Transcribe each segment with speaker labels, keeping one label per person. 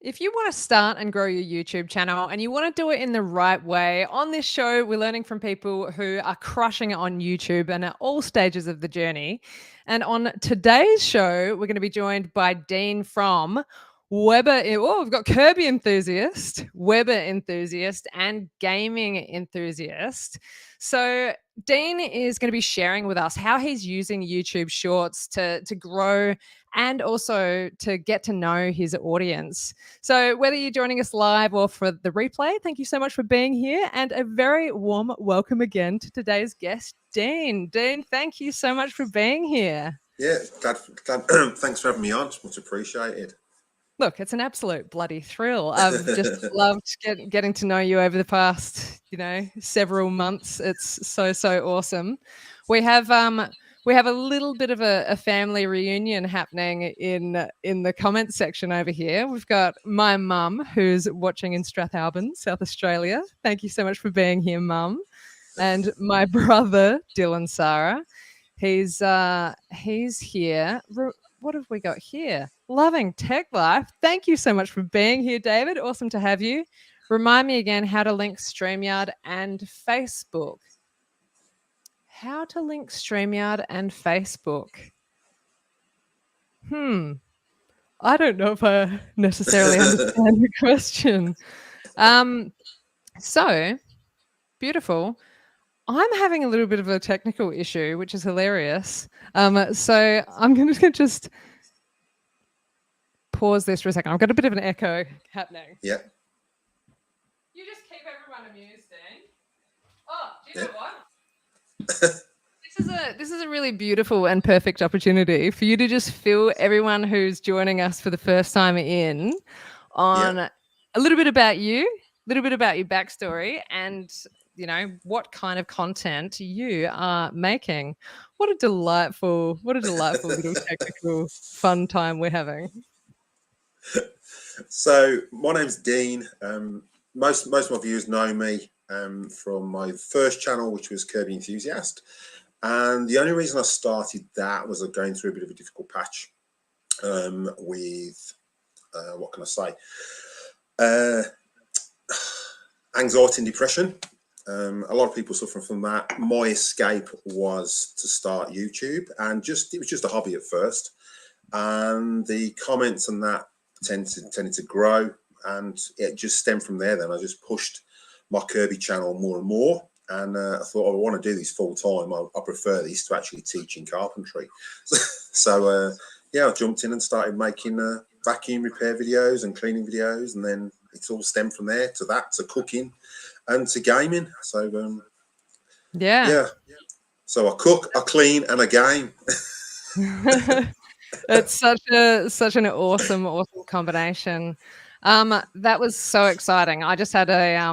Speaker 1: If you want to start and grow your YouTube channel and you want to do it in the right way, on this show, we're learning from people who are crushing it on YouTube and at all stages of the journey. And on today's show, we're going to be joined by Dean from Weber. Oh, we've got Kirby Enthusiast, Weber Enthusiast, and Gaming Enthusiast. So Dean is going to be sharing with us how he's using YouTube Shorts to grow and also to get to know his audience. So whether you're joining us live or for the replay, thank you so much for being here, and a very warm welcome again to today's guest, Dean. Dean, thank you so much for being here.
Speaker 2: Yeah, thanks for having me on. It's much appreciated.
Speaker 1: Look, it's an absolute bloody thrill. I've just loved getting to know you over the past, several months. It's so awesome. We have a little bit of a family reunion happening in the comments section over here. We've got my mum who's watching in Strathalbyn, South Australia. Thank you so much for being here, Mum. And my brother, Dylan Sara. He's here. What have we got here? Loving Tech Life. Thank you so much for being here, David. Awesome to have you. Remind me again how to link StreamYard and Facebook. How to link StreamYard and Facebook. I don't know if I necessarily understand the question. So, beautiful. I'm having a little bit of a technical issue, which is hilarious. So I'm going to just pause this for a second. I've got a bit of an echo happening.
Speaker 2: Yeah.
Speaker 1: You just keep everyone amused, Dean. Oh, do you know what? This is a really beautiful and perfect opportunity for you to just fill everyone who's joining us for the first time in on a little bit about you, a little bit about your backstory, and what kind of content you are making. What a delightful little technical fun time we're having.
Speaker 2: So my name's Dean. Most of my viewers know me from my first channel, which was Kirby Enthusiast. And the only reason I started that was going through a bit of a difficult patch with, what can I say? Anxiety and depression. A lot of people suffering from that. My escape was to start YouTube, and it was just a hobby at first. And the comments and that tended to grow, and it just stemmed from there. Then I just pushed my Kirby channel more and more, and I thought, I want to do this full time. I prefer this to actually teaching carpentry. So I jumped in and started making vacuum repair videos and cleaning videos, and then it's all stemmed from there to that, to cooking and to gaming. So yeah. So I cook, I clean, and I game.
Speaker 1: It's such an awesome combination. That was so exciting. I just had a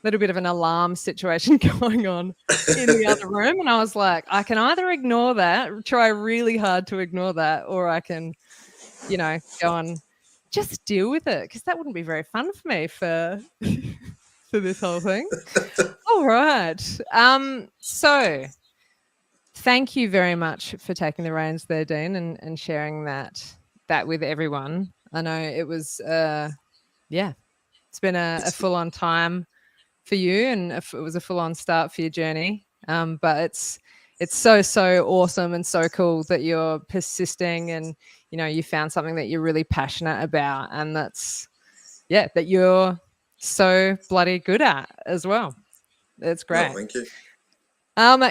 Speaker 1: little bit of an alarm situation going on in the other room, and I was like, I can either ignore that, try really hard to ignore that, or I can, go on, just deal with it, because that wouldn't be very fun for me for this whole thing. All right. So thank you very much for taking the reins there, Dean, and sharing that with everyone. I know it was, it's been a full-on time for you, and it was a full-on start for your journey. But it's so awesome and so cool that you're persisting, and you found something that you're really passionate about, and that you're so bloody good at as well. It's great.
Speaker 2: Oh, thank you.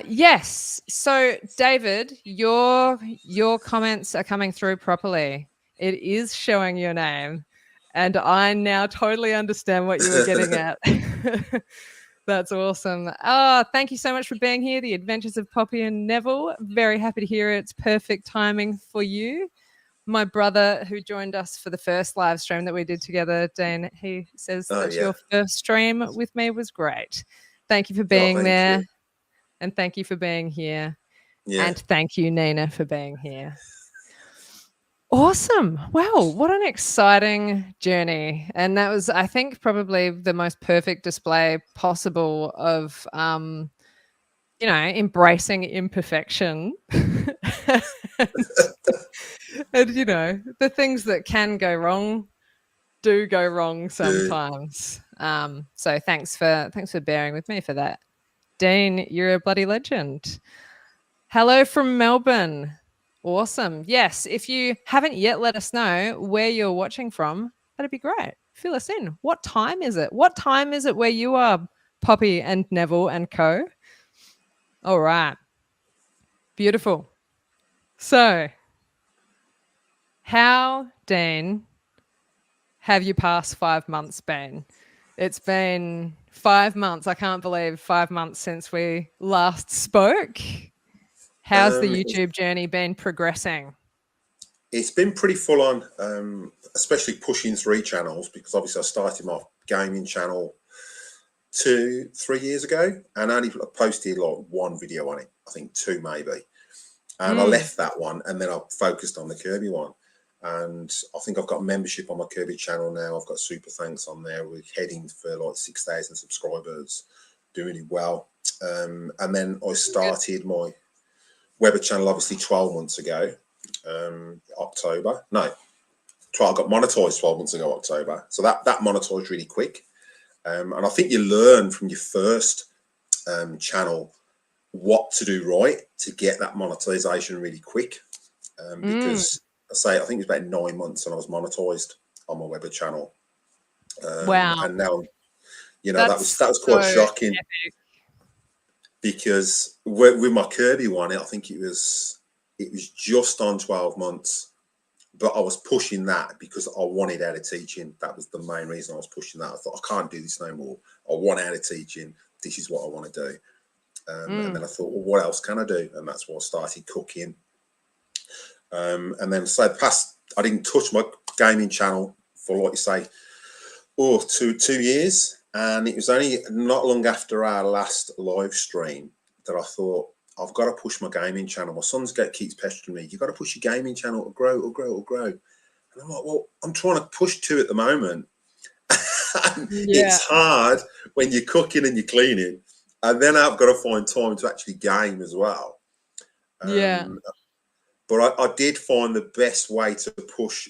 Speaker 1: Yes. So, David, your comments are coming through properly. It is showing your name, and I now totally understand what you were getting at. That's awesome. Oh, thank you so much for being here. The Adventures of Poppy and Neville. Very happy to hear it. It's perfect timing for you. My brother, who joined us for the first live stream that we did together, Dean, he says that your first stream with me was great. Thank you for being there. And thank you for being here. Yeah. And thank you, Nina, for being here. Awesome. Wow, what an exciting journey. And that was, I think, probably the most perfect display possible of, embracing imperfection. and, the things that can go wrong do go wrong sometimes. So thanks for bearing with me for that. Dean, you're a bloody legend. Hello from Melbourne. Awesome. Yes, if you haven't yet let us know where you're watching from, that'd be great. Fill us in. What time is it? What time is it where you are, Poppy and Neville and co? All right. Beautiful. So, how, Dean, have you passed 5 months been? It's been 5 months. I can't believe 5 months since we last spoke. How's the YouTube journey been progressing?
Speaker 2: It's been pretty full on, especially pushing 3 channels, because obviously I started my gaming channel 2-3 years ago and I only posted like 1 video on it, I think 2 maybe. And I left that one and then I focused on the Kirby one. And I think I've got membership on my Kirby channel now. I've got super thanks on there. We're heading for like 6,000 subscribers, doing really well. And then I started my Weber channel obviously 12 months ago, October. No, I got monetized 12 months ago, October. So that monetized really quick. And I think you learn from your first channel what to do right to get that monetization really quick. Because I think it was about 9 months and I was monetized on my Weber channel.
Speaker 1: Wow.
Speaker 2: And now, you know, that was quite shocking. Epic. Because with my Kirby one, I think it was just on 12 months, but I was pushing that because I wanted out of teaching. That was the main reason I was pushing that. I thought, I can't do this no more. I want out of teaching. This is what I want to do. And then I thought, well, what else can I do? And that's why I started cooking. And then I didn't touch my gaming channel for, like you say, 2 years. And it was only not long after our last live stream that I thought, I've got to push my gaming channel. My son's keeps pestering me. You've got to push your gaming channel. It'll grow, it'll grow, it'll grow. And I'm like, well, I'm trying to push 2 at the moment. It's hard when you're cooking and you're cleaning. And then I've got to find time to actually game as well. But I did find the best way to push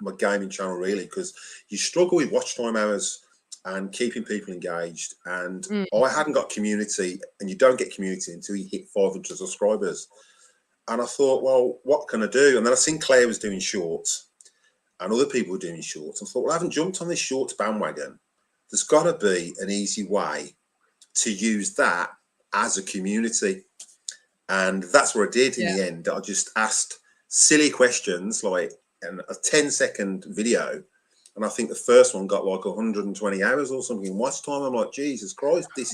Speaker 2: my gaming channel, really, because you struggle with watch time hours and keeping people engaged. And I hadn't got community, and you don't get community until you hit 500 subscribers. And I thought, well, what can I do? And then I seen Claire was doing shorts and other people were doing shorts. I thought, well, I haven't jumped on this shorts bandwagon. There's got to be an easy way to use that as a community. And that's what I did in the end. I just asked silly questions, like in a 10-second video. And I think the first one got like 120 hours or something in watch time. I'm like, Jesus Christ, this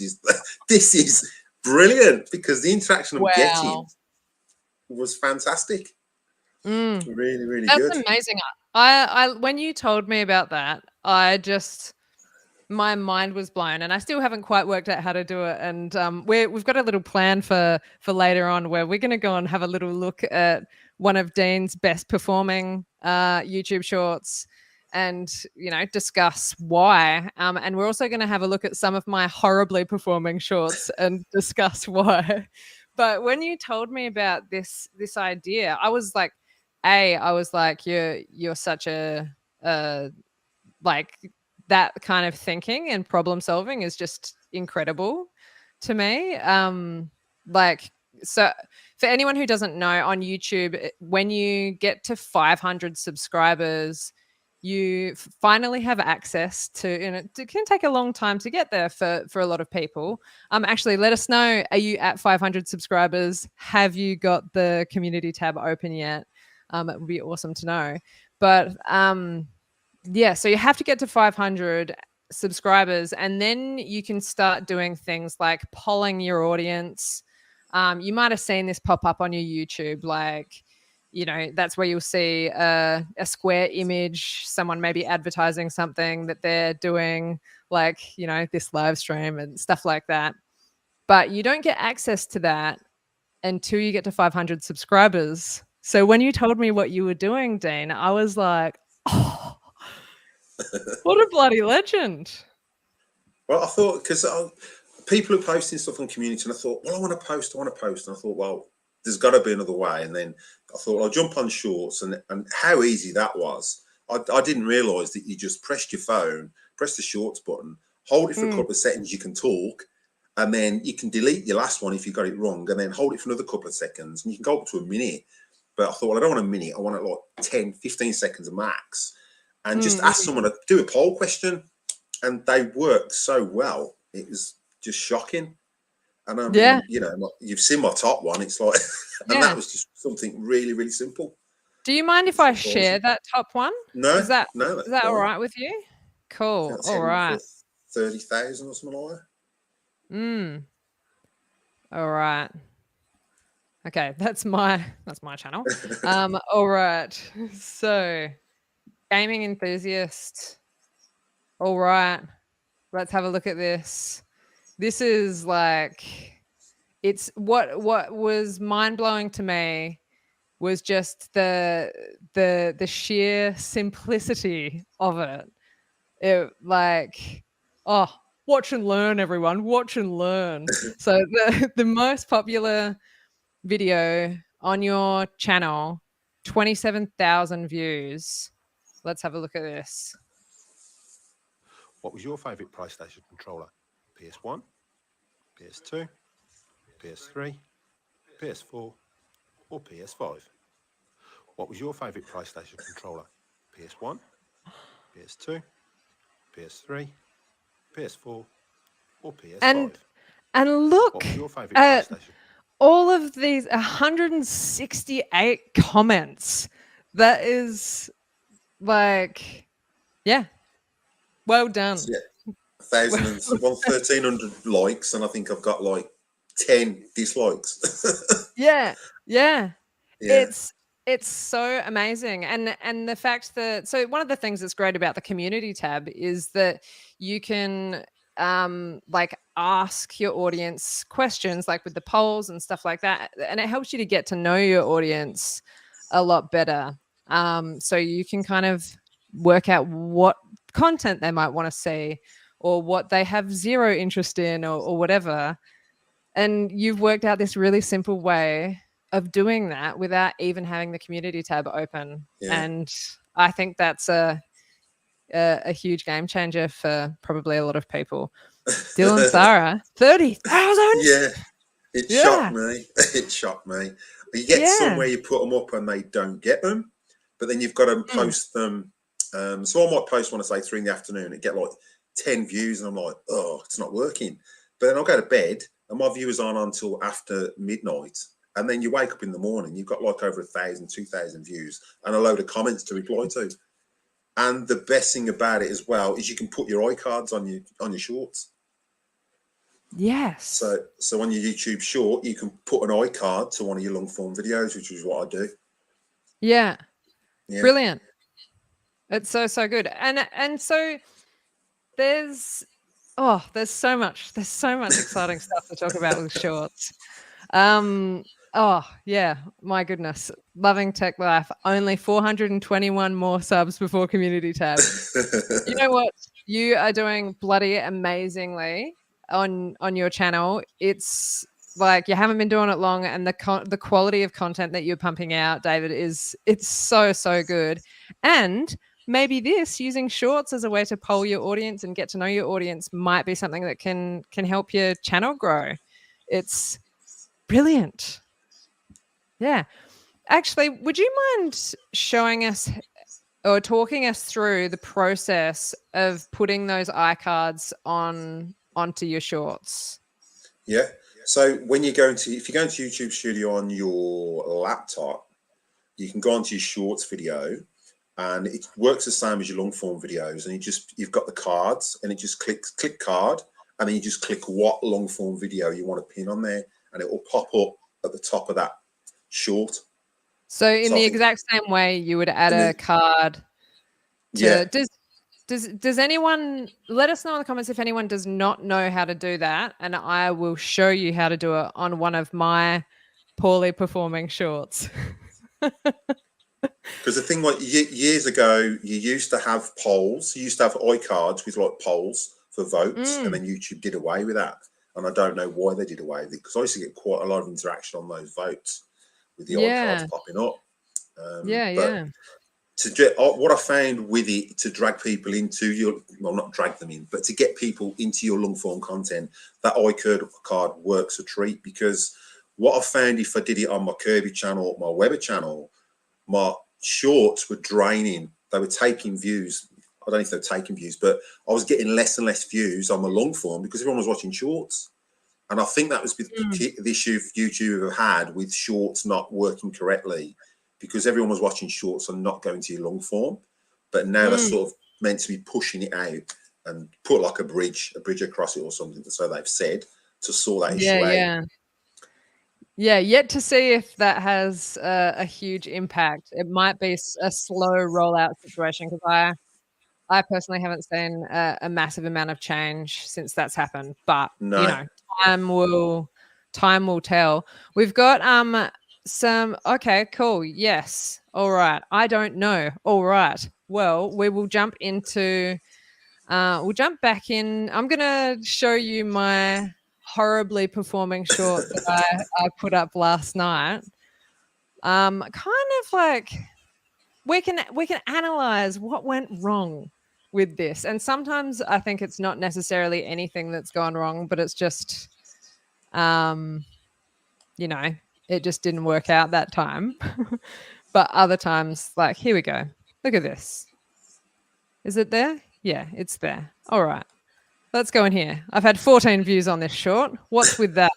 Speaker 2: is brilliant, because the interaction I'm getting was fantastic. Really, really good.
Speaker 1: That's amazing. I when you told me about that, my mind was blown, and I still haven't quite worked out how to do it. And we've got a little plan for later on where we're going to go and have a little look at one of Dean's best performing YouTube shorts, and discuss why. And we're also going to have a look at some of my horribly performing shorts and discuss why. But when you told me about this idea, I was like, you're such a like, that kind of thinking and problem solving is just incredible to me. So for anyone who doesn't know, on YouTube, when you get to 500 subscribers, you finally have access to, it can take a long time to get there for a lot of people. Actually, let us know, are you at 500 subscribers? Have you got the community tab open yet? It would be awesome to know. But so you have to get to 500 subscribers, and then you can start doing things like polling your audience. You might have seen this pop up on your YouTube, like, that's where you'll see a square image, someone maybe advertising something that they're doing, like, this live stream and stuff like that. But you don't get access to that until you get to 500 subscribers. So when you told me what you were doing, Dean, I was like, oh, what a bloody legend.
Speaker 2: Well, I thought, because people are posting stuff on community, and I thought, well, I want to post. And I thought, well, there's got to be another way. And then I thought, I'll jump on shorts, and how easy that was. I didn't realise that you just pressed your phone, press the shorts button, hold it for a couple of seconds, you can talk, and then you can delete your last one if you got it wrong, and then hold it for another couple of seconds, and you can go up to a minute. But I thought, well, I don't want a minute, I want it like 10, 15 seconds max. And just ask someone to do a poll question, and they worked so well. It was just shocking. And I mean, you know, you've seen my top one. It's like, and that was just something really, really simple.
Speaker 1: Do you mind if I share that top one?
Speaker 2: No,
Speaker 1: is that
Speaker 2: fine.
Speaker 1: all right with you? Cool. All right.
Speaker 2: 30,000 or something like
Speaker 1: that. All right. Okay, that's my channel. All right. So, gaming enthusiast. All right. Let's have a look at this. This is like, it's what was mind-blowing to me was just the sheer simplicity of it. It like, oh, watch and learn, everyone. Watch and learn. So the most popular video on your channel, 27,000 views. Let's have a look at this.
Speaker 3: What was your favourite PlayStation controller? PS1, PS2, PS3, PS4, or PS5? What was your favourite PlayStation controller? PS1, PS2, PS3, PS4, or PS5?
Speaker 1: And look,
Speaker 3: what was your favourite PlayStation?
Speaker 1: All of these 168 comments. That is like, yeah, well done.
Speaker 2: Yeah, 1,300 likes, and I think I've got like 10 dislikes.
Speaker 1: yeah. It's so amazing. And the fact that, so one of the things that's great about the community tab is that you can like ask your audience questions, like with the polls and stuff like that, and it helps you to get to know your audience a lot better. So you can kind of work out what content they might want to see or what they have zero interest in or whatever. And you've worked out this really simple way of doing that without even having the community tab open. And I think that's a huge game changer for probably a lot of people. Dylan, Sara, 30,000.
Speaker 2: Yeah, it shocked me. It shocked me. You get somewhere, you put them up and they don't get them, but then you've got to post them. So I might post one, say 3 in the afternoon, and get like 10 views, and I'm like, oh, it's not working. But then I'll go to bed, and my viewers aren't on until after midnight. And then you wake up in the morning, you've got like over 1,000, 2,000 views, and a load of comments to reply to. And the best thing about it as well is you can put your iCards on your shorts.
Speaker 1: Yes.
Speaker 2: So on your YouTube short, you can put an iCard to one of your long form videos, which is what I do.
Speaker 1: Yeah. Brilliant. It's so good. And so there's so much exciting stuff to talk about with shorts. Oh yeah, my goodness. Loving tech life. Only 421 more subs before community tab. You know what? You are doing bloody amazingly on your channel. It's like you haven't been doing it long, and the quality of content that you're pumping out, David, it's so good. And maybe this, using shorts as a way to poll your audience and get to know your audience, might be something that can help your channel grow. It's brilliant. Yeah. Actually, would you mind showing us or talking us through the process of putting those iCards onto your shorts?
Speaker 2: Yeah. So when if you're going to YouTube Studio on your laptop, you can go onto your shorts video, and it works the same as your long form videos. And you've got the cards, and it just click card, and then you just click what long form video you want to pin on there, and it will pop up at the top of that short.
Speaker 1: So in the exact same way you would add a card to, does anyone, let us know in the comments if anyone does not know how to do that, and I will show you how to do it on one of my poorly performing shorts.
Speaker 2: Because the thing, like years ago, you used to have polls. You used to have iCards with like polls for votes, and then YouTube did away with that. And I don't know why they did away with it, because I used to get quite a lot of interaction on those votes with the iCards popping up. what I found with it to drag people into your, well, not drag them in, but to get people into your long form content, that iCard works a treat, because what I found, if I did it on my Kirby channel, my Weber channel, my shorts were draining. They were taking views. I don't know if they were taking views, but I was getting less and less views on my long form because everyone was watching shorts. And I think that was the issue YouTube have had with shorts not working correctly, because everyone was watching shorts and not going to your long form. But now they're sort of meant to be pushing it out and put like a bridge across it or something, so they've said, to sort that issue out.
Speaker 1: Yeah, yet to see if that has a huge impact. It might be a slow rollout situation, because I personally haven't seen a massive amount of change since that's happened. But
Speaker 2: No.
Speaker 1: you know, time will tell. We've got some. Okay, cool. Yes. All right. I don't know. All right. Well, we will jump into. We'll jump back in. I'm gonna show you my horribly performing short that I put up last night. Kind of like we can analyze what went wrong with this, and sometimes I think it's not necessarily anything that's gone wrong, but it's just you know, it just didn't work out that time. But other times, like, here we go, look at this. Is it there? Yeah, it's there. All right, let's go in here. I've had 14 views on this short. What's with that?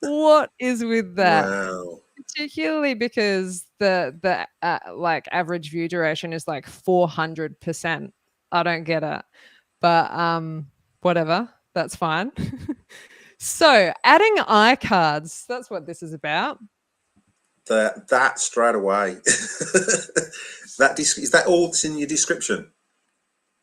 Speaker 1: What is with that?
Speaker 2: Wow.
Speaker 1: Particularly because the like average view duration is like 400%. I don't get it, but whatever, that's fine. So adding iCards, that's what this is about.
Speaker 2: That straight away. Is that all that's in your description?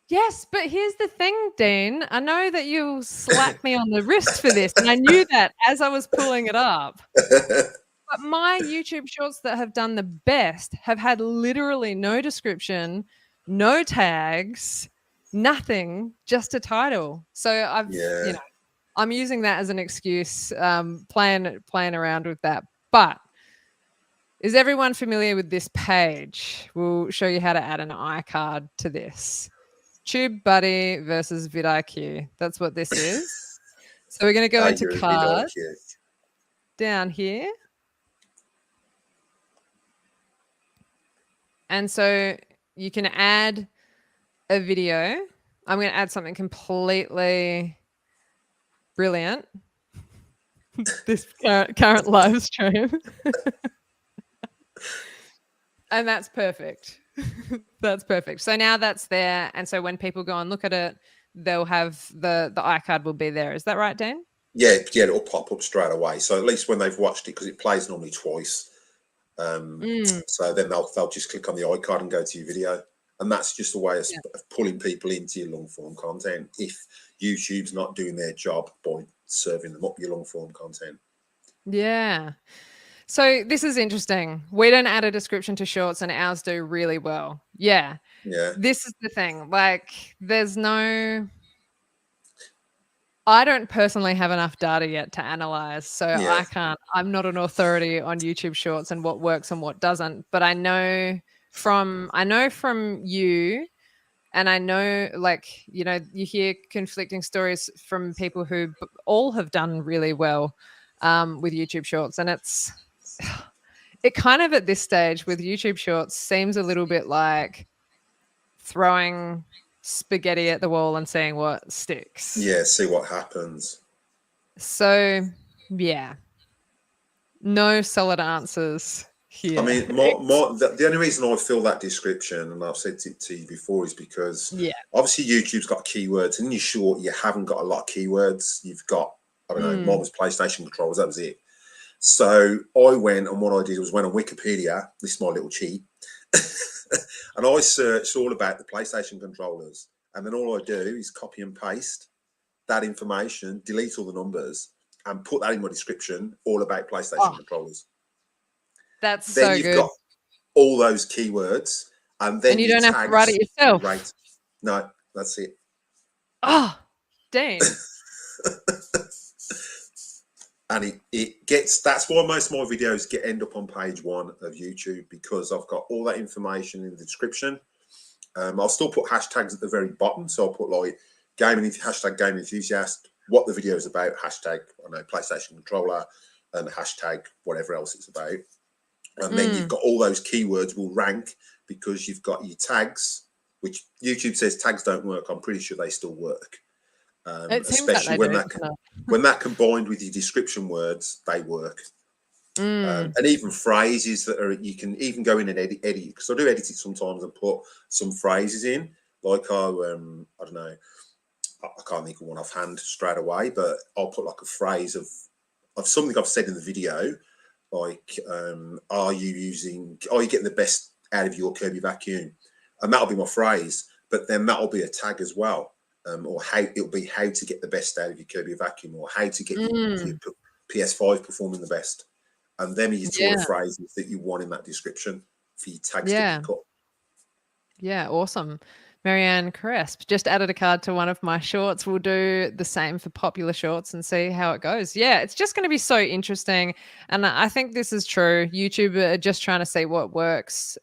Speaker 1: Yes, but here's the thing, Dean. I know that you'll slap me on the wrist for this, and I knew that as I was pulling it up. But my YouTube shorts that have done the best have had literally no description, no tags, nothing, just a title. So you know, I'm using that as an excuse, playing around with that. But is everyone familiar with this page? We'll show you how to add an iCard to this. TubeBuddy versus vidIQ. That's what this is. So we're going to go into cards down here. And so you can add a video. I'm going to add something completely brilliant. This current live stream. And that's perfect. That's perfect. So now that's there. And so when people go and look at it, they'll have the iCard will be there. Is that right, Dan?
Speaker 2: Yeah, it'll pop up straight away. So at least when they've watched it, because it plays normally twice. So then they'll just click on the iCard and go to your video. And that's just a way of pulling people into your long form content if YouTube's not doing their job by serving them up your long form content.
Speaker 1: Yeah. So this is interesting. We don't add a description to shorts and ours do really well. Yeah.
Speaker 2: Yeah.
Speaker 1: This is the thing. Like, I don't personally have enough data yet to analyze. So I'm not an authority on YouTube shorts and what works and what doesn't. But I know from you, and I know, like, you know, you hear conflicting stories from people who all have done really well with YouTube shorts. And it kind of at this stage with YouTube shorts seems a little bit like throwing spaghetti at the wall and seeing what sticks.
Speaker 2: Yeah, see what happens.
Speaker 1: So, yeah, no solid answers here.
Speaker 2: I mean, the only reason I feel that description, and I've said it to you before, is because obviously YouTube's got keywords, and in your short, you haven't got a lot of keywords. You've got, I don't know, mine was PlayStation controllers, that was it. So I went, and what I did was went on Wikipedia, this is my little cheat, and I searched all about the PlayStation controllers. And then all I do is copy and paste that information, delete all the numbers, and put that in my description, all about PlayStation controllers.
Speaker 1: That's
Speaker 2: then
Speaker 1: so
Speaker 2: you've
Speaker 1: good.
Speaker 2: got all those keywords, and then
Speaker 1: you don't have to write it yourself.
Speaker 2: Right. No, that's it.
Speaker 1: Oh, dang.
Speaker 2: and it gets, that's why most of my videos end up on page 1 of YouTube, because I've got all that information in the description. I'll still put hashtags at the very bottom, so I'll put like hashtag gaming enthusiast, what the video is about, hashtag, I know, PlayStation controller, and hashtag whatever else it's about. And then you've got all those keywords will rank because you've got your tags, which YouTube says tags don't work. I'm pretty sure they still work. Especially when that combined with your description words, they work. And even phrases that are, you can even go in and edit because I do edit it sometimes and put some phrases in, like I don't know, I can't think of one offhand straight away, but I'll put like a phrase of something I've said in the video, like are you getting the best out of your Kirby vacuum? And that'll be my phrase, but then that'll be a tag as well. Or it'll be how to get the best out of your Kirby vacuum, or how to get your PS5 performing the best. And them are your sort of phrases that you want in that description for your tags to pick up.
Speaker 1: Yeah, awesome. Marianne Cresp just added a card to one of my shorts. We'll do the same for popular shorts and see how it goes. Yeah, it's just going to be so interesting. And I think this is true. YouTube are just trying to see what works.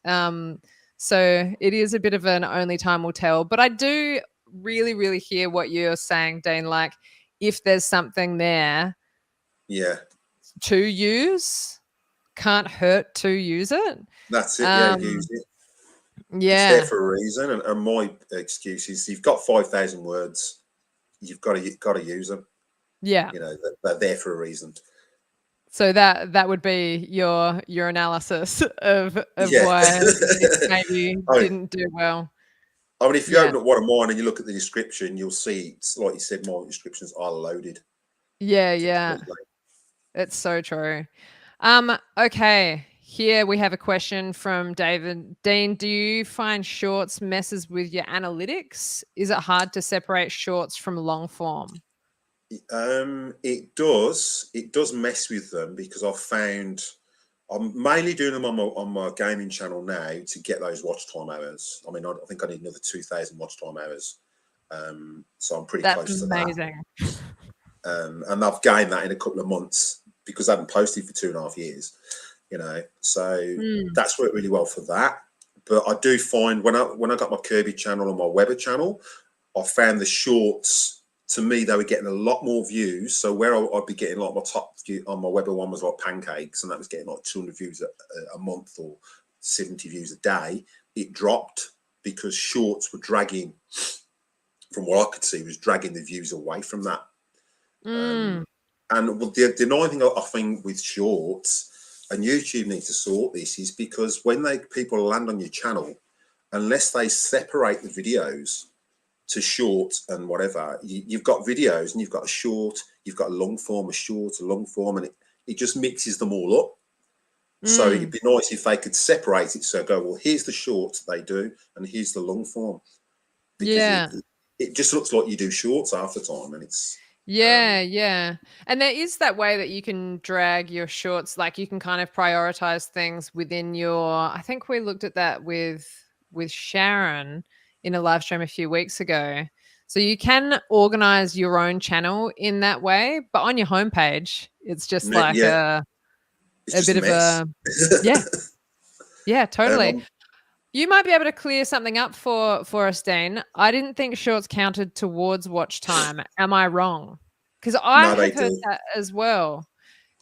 Speaker 1: So it is a bit of an only time will tell. But I do really, really hear what you're saying, Dean. Like, if there's something there to use, can't hurt to use it.
Speaker 2: That's it. Use it.
Speaker 1: Yeah,
Speaker 2: it's there for a reason. And my excuse is, you've got 5,000 words, you've got to use them.
Speaker 1: Yeah,
Speaker 2: you know, they're there for a reason.
Speaker 1: So that would be your analysis of why it maybe didn't do well.
Speaker 2: I mean, if you open up one of mine and you look at the description, you'll see it's like you said, my descriptions are loaded.
Speaker 1: Yeah. It's so true. Okay. Here we have a question from David. Dean, do you find shorts messes with your analytics? Is it hard to separate shorts from long form?
Speaker 2: It does mess with them, because I've found I'm mainly doing them on my gaming channel now to get those watch time hours. I mean, I think I need another 2,000 watch time hours. So I'm pretty close to that. That's amazing. And I've gained that in a couple of months because I haven't posted for 2.5 years. You know, so that's worked really well for that. But I do find when I got my Kirby channel and my Weber channel, I found the shorts, to me, they were getting a lot more views. So where I'd be getting like my top view on my Weber one was like pancakes, and that was getting like 200 views a month or 70 views a day. It dropped because shorts were dragging, from what I could see, was dragging the views away from that. And the annoying thing I think with shorts, and YouTube needs to sort this, is because when people land on your channel, unless they separate the videos to short and whatever, you've got videos and you've got a short, you've got a long form, a short, a long form, and it just mixes them all up. So it'd be nice if they could separate it. So go, well, here's the short they do, and here's the long form. Because it just looks like you do shorts half the time, and it's
Speaker 1: and there is that way that you can drag your shorts, like you can kind of prioritize things within your, I think we looked at that with Sharon in a live stream a few weeks ago. So you can organize your own channel in that way, but on your homepage, it's just like a bit of a totally. You might be able to clear something up for us, Dean. I didn't think shorts counted towards watch time. Am I wrong? Because I have heard that as well.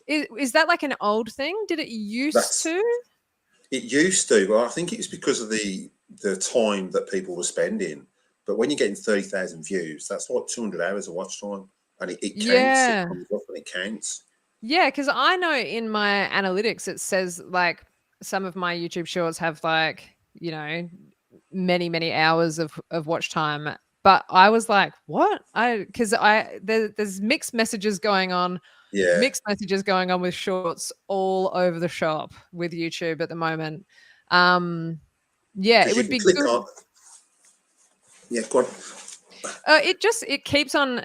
Speaker 1: Is that like an old thing? Did it used to?
Speaker 2: It used to, but I think it was because of the time that people were spending. But when you're getting 30,000 views, that's like 200 hours of watch time, and it counts. It comes up and it counts. Yeah,
Speaker 1: because I know in my analytics it says like some of my YouTube shorts have like, you know, many hours of watch time. But I was like, what? There's mixed messages going on.
Speaker 2: Yeah.
Speaker 1: Mixed messages going on with shorts all over the shop with YouTube at the moment. It would be good.
Speaker 2: Go on.
Speaker 1: It keeps on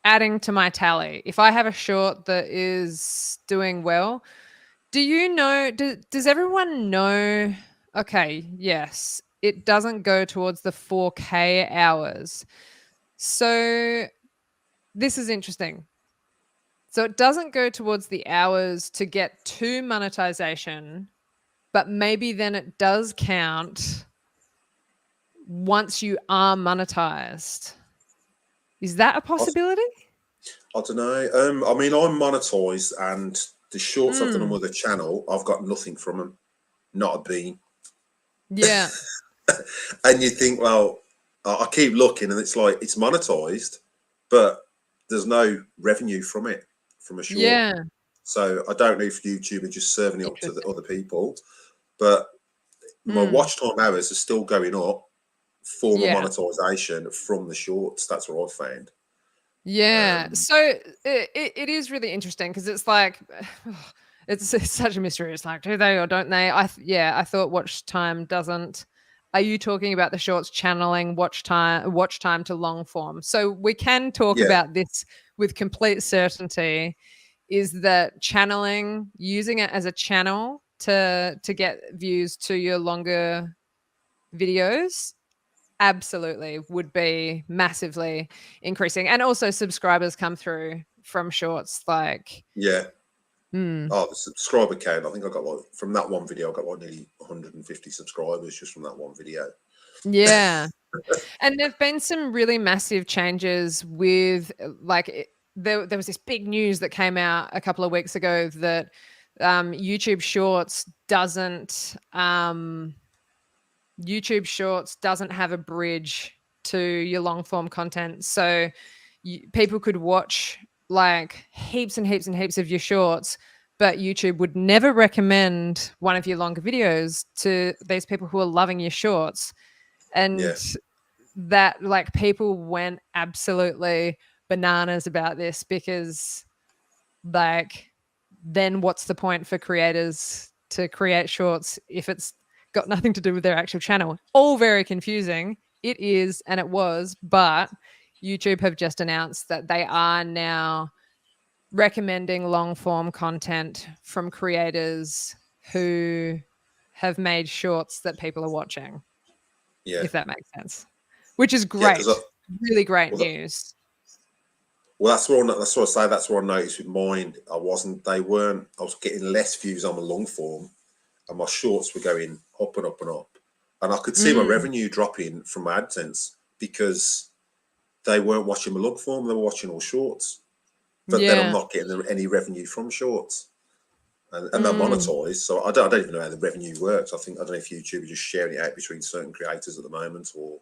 Speaker 1: adding to my tally. If I have a short that is doing well, do you know, does everyone know? Okay, yes, it doesn't go towards the 4K hours. So this is interesting. So it doesn't go towards the hours to get to monetization, but maybe then it does count once you are monetized. Is that a possibility?
Speaker 2: I don't know. I mean, I'm monetized, and the shorts I've done on the channel, I've got nothing from them, not a bean.
Speaker 1: Yeah.
Speaker 2: And you think, well, I keep looking, and it's like it's monetized, but there's no revenue from it, from a short.
Speaker 1: Yeah.
Speaker 2: So I don't know if YouTube are just serving it up to the other people, but my watch time hours are still going up for my monetization from the shorts. That's what I've found.
Speaker 1: Yeah. So it is really interesting because it's like it's such a mystery. It's like, do they or don't they? I thought watch time doesn't. Are you talking about the shorts channeling watch time to long form? So we can talk about this with complete certainty. Is that channeling, using it as a channel to get views to your longer videos? Absolutely would be massively increasing. And also subscribers come through from shorts like
Speaker 2: Oh, the subscriber count, I think I got like from that one video, I got like nearly 150 subscribers just from that one video.
Speaker 1: Yeah. And there've been some really massive changes with like there was this big news that came out a couple of weeks ago that YouTube Shorts doesn't have a bridge to your long form content. So people could watch like heaps and heaps and heaps of your shorts, but YouTube would never recommend one of your longer videos to these people who are loving your shorts. And that like people went absolutely bananas about this because like then what's the point for creators to create shorts if it's got nothing to do with their actual channel? All very confusing. It is, and it was, but YouTube have just announced that they are now recommending long form content from creators who have made shorts that people are watching. Yeah. If that makes sense. Which is great. Really great news.
Speaker 2: Well, that's what I say. That's what I noticed with mine. I was getting less views on my long form, and my shorts were going up and up and up. And I could see my revenue dropping from my AdSense because they weren't watching my long form; they were watching all shorts. But then I'm not getting any revenue from shorts, and they're monetized. So I don't even know how the revenue works. I don't know if YouTube is just sharing it out between certain creators at the moment, or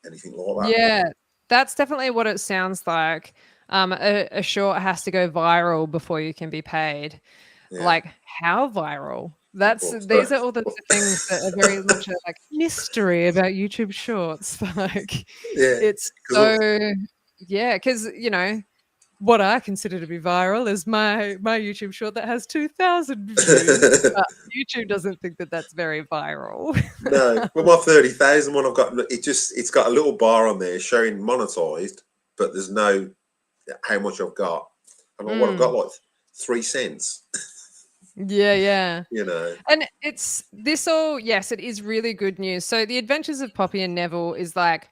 Speaker 2: anything like that.
Speaker 1: Yeah, that's definitely what it sounds like. A short has to go viral before you can be paid. Yeah. Like how viral? These are all the things that are very much like mystery about YouTube Shorts. Like it's so because what I consider to be viral is my YouTube short that has 2,000 views. But YouTube doesn't think that that's very viral.
Speaker 2: No, well, my 30,000 one I've got, it's got a little bar on there showing monetized, but there's no how much I've got. And what I've got like 3 cents.
Speaker 1: Yeah.
Speaker 2: And
Speaker 1: it's this all, yes, it is really good news. So the Adventures of Poppy and Neville is like,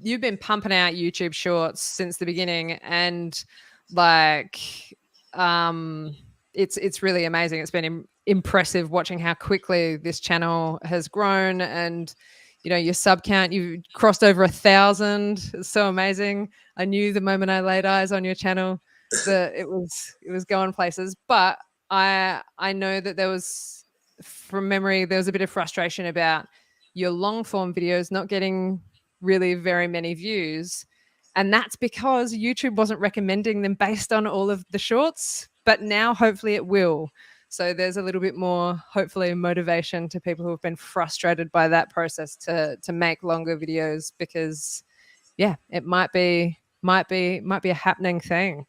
Speaker 1: you've been pumping out YouTube shorts since the beginning, and like it's really amazing. It's been impressive watching how quickly this channel has grown, and your sub count, you've crossed over 1,000. It's so amazing. I knew the moment I laid eyes on your channel that it was going places, but I know that there was, from memory, there was a bit of frustration about your long form videos not getting really very many views. And that's because YouTube wasn't recommending them based on all of the shorts, but now hopefully it will. So there's a little bit more, hopefully, motivation to people who have been frustrated by that process to make longer videos, because it might be a happening thing.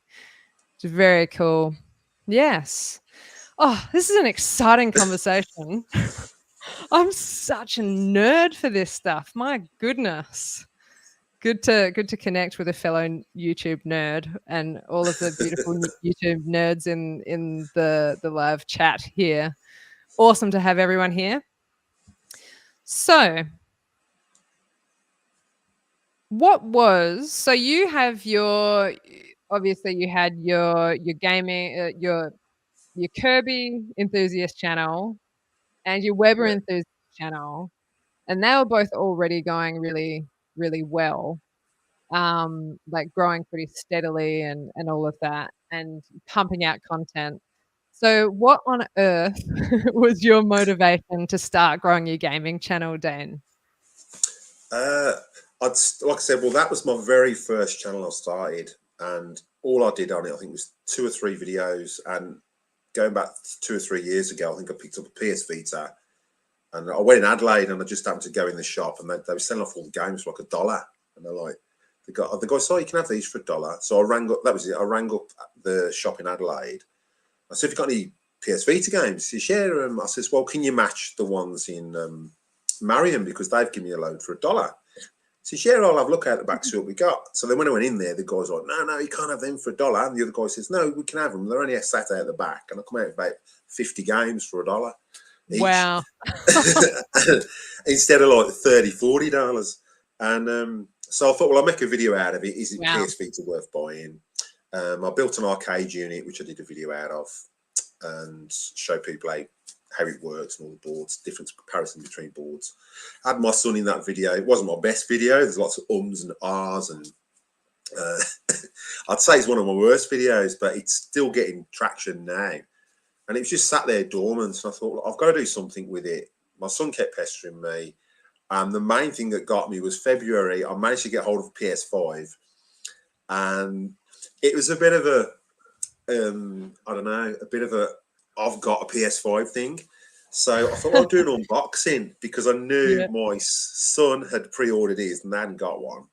Speaker 1: It's very cool. Yes. Oh, this is an exciting conversation. I'm such a nerd for this stuff. My goodness. Good to connect with a fellow YouTube nerd and all of the beautiful YouTube nerds in the live chat here. Awesome to have everyone here. So you have your obviously you had your gaming, your Kirby Enthusiast channel and your Weber
Speaker 2: Yeah.
Speaker 1: Enthusiast channel, and they were both already going really, really well, like growing pretty steadily and all of that, and pumping out content. So, what on earth was your motivation to start growing your gaming channel, Dane?
Speaker 2: Like I said, well, that was my very first channel I started, and all I did on it, I think, was 2 or 3 videos. And going back 2 or 3 years ago, I think I picked up a PS Vita, and I went in Adelaide, and I just happened to go in the shop, and they were selling off all the games for like $1, and they're like, the guy said, "Oh, you can have these for $1." So I rang up. That was it. I rang up the shop in Adelaide. I said, "Have you got any PS Vita games?" He said, "Yeah." I says, "Well, can you match the ones in Marion, because they've given me a load for $1?" He says, "Yeah, I'll have a look at the back, see what we got." So then when I went in there, the guy's like, "No, you can't have them for $1." And the other guy says, "No, we can have them. They're only sat out at the back." And I come out with about 50 games for $1 each.
Speaker 1: Wow.
Speaker 2: Instead of like $30, $40. And so I thought, well, I'll make a video out of it. Is it PS Vita worth buying? I built an arcade unit, which I did a video out of, and show people how it works and all the boards, different comparison between boards. I had my son in that video. It wasn't my best video. There's lots of ums and ahs, and I'd say it's one of my worst videos, but it's still getting traction now. And it was just sat there dormant, and I thought, well, I've got to do something with it. My son kept pestering me, and the main thing that got me was February. I managed to get hold of a PS5, and it was a bit of a, I don't know, a bit of a, I've got a PS5 thing. So I thought I'd do an unboxing, because I knew my son had pre-ordered his and they hadn't got one,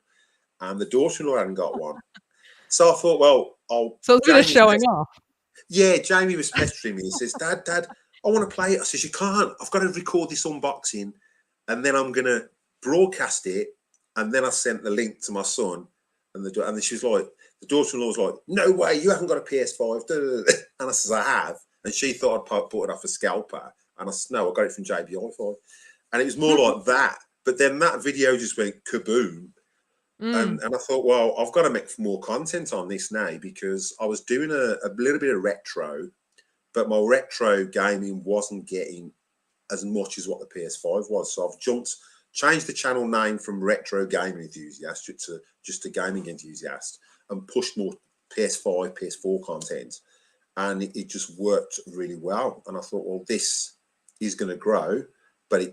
Speaker 2: and the daughter-in-law hadn't got one. So I thought, well,
Speaker 1: So it's a bit of showing off.
Speaker 2: Yeah, Jamie was pestering me. He says, Dad, I want to play it. I says, "You can't. I've got to record this unboxing, and then I'm going to broadcast it." And then I sent the link to my son, and she was like, the daughter-in-law was like, "No way, you haven't got a PS5. And I says, "I have." And she thought I'd bought it off a scalper. And I said, "No, I got it from JBI5. And it was more like that. But then that video just went kaboom. And I thought, well, I've got to make more content on this now, because I was doing a little bit of retro, but my retro gaming wasn't getting as much as what the PS5 was. So I've changed the channel name from Retro Gaming Enthusiast to just a Gaming Enthusiast, and pushed more PS5, PS4 content. And it just worked really well. And I thought, well, this is going to grow, but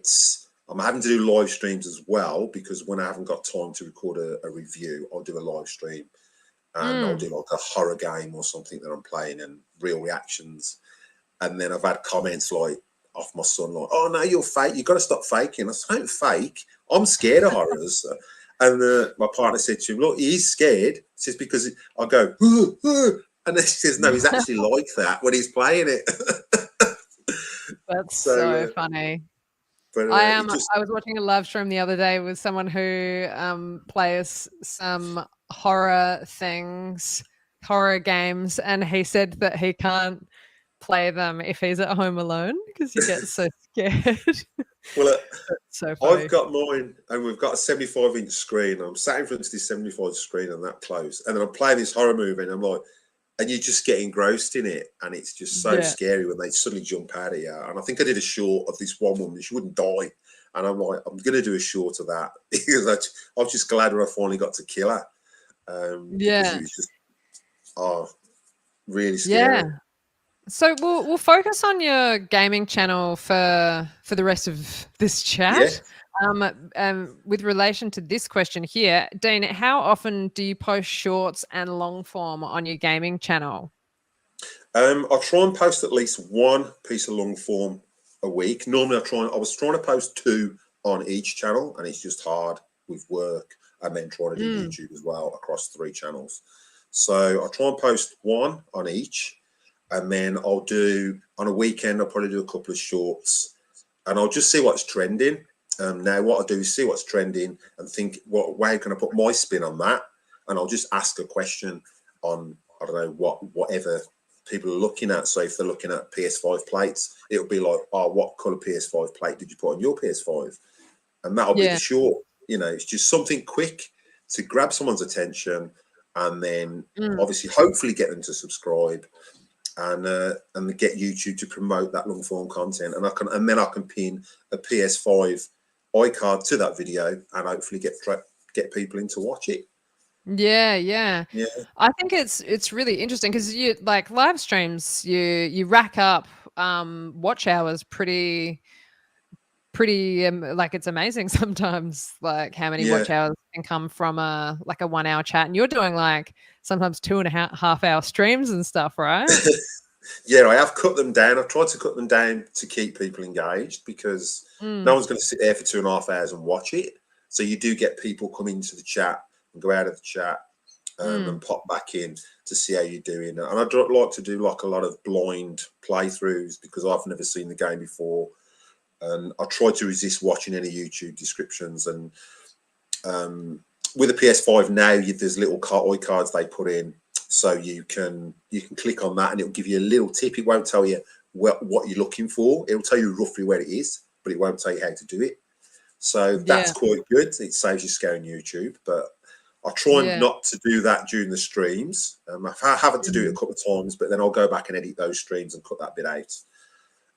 Speaker 2: I'm having to do live streams as well, because when I haven't got time to record a review, I'll do a live stream, and I'll do like a horror game or something that I'm playing, and real reactions. And then I've had comments like off my son, like, "Oh no, you're fake. You've got to stop faking." I said, "I don't fake. I'm scared of horrors." And my partner said to him, "Look, he's scared." He says, "Because I go, and then she says, no, he's actually like that when he's playing it."
Speaker 1: That's so funny.
Speaker 2: But
Speaker 1: I was watching a live stream the other day with someone who plays some horror games, and he said that he can't play them if he's at home alone because he gets so scared.
Speaker 2: Well,
Speaker 1: so funny.
Speaker 2: I've got mine, and we've got a 75-inch screen. I'm sat in front of this 75-inch screen and that close, and then I'm playing this horror movie, and I'm like, and you just get engrossed in it, and it's just so scary when they suddenly jump out at you. And I think I did a short of this one woman; she wouldn't die, and I'm like, I'm going to do a short of that, because I was just glad when I finally got to kill her. Because it was just really scary.
Speaker 1: Yeah. So we'll focus on your gaming channel for the rest of this chat. With relation to this question here, Dean, how often do you post shorts and long form on your gaming channel?
Speaker 2: I try and post at least one piece of long form a week. Normally I was trying to post 2 on each channel, and it's just hard with work, and then trying to do YouTube as well across 3 channels. So I try and post 1 on each, and then I'll do, on a weekend, I'll probably do a couple of shorts, and I'll just see what's trending. Now what I do is see what's trending and think, what way can I put my spin on that? And I'll just ask a question on, I don't know, whatever people are looking at. So if they're looking at PS5 plates, it'll be like, "Oh, what colour PS5 plate did you put on your PS5?" And that'll be the short. You know, it's just something quick to grab someone's attention, and then obviously hopefully get them to subscribe, and get YouTube to promote that long form content, and then I can pin a PS5 iCard to that video, and hopefully get people in to watch it.
Speaker 1: Yeah. I think it's really interesting because you like live streams, you rack up watch hours pretty like it's amazing sometimes, like how many watch hours can come from a 1 hour chat, and you're doing like sometimes 2.5 hour streams and stuff, right?
Speaker 2: Yeah, I have cut them down. I've tried to cut them down to keep people engaged, because no one's going to sit there for 2.5 hours and watch it. So you do get people come into the chat and go out of the chat and pop back in to see how you're doing. And I'd like to do like a lot of blind playthroughs, because I've never seen the game before. And I try to resist watching any YouTube descriptions. And with a PS5 now, there's little iCards they put in, so you can click on that and it'll give you a little tip. It won't tell you what you're looking for. It'll tell you roughly where it is, but it won't tell you how to do it. So that's quite good. It saves you scaring YouTube. But I try not to do that during the streams. I haven't to do it a couple of times, but then I'll go back and edit those streams and cut that bit out.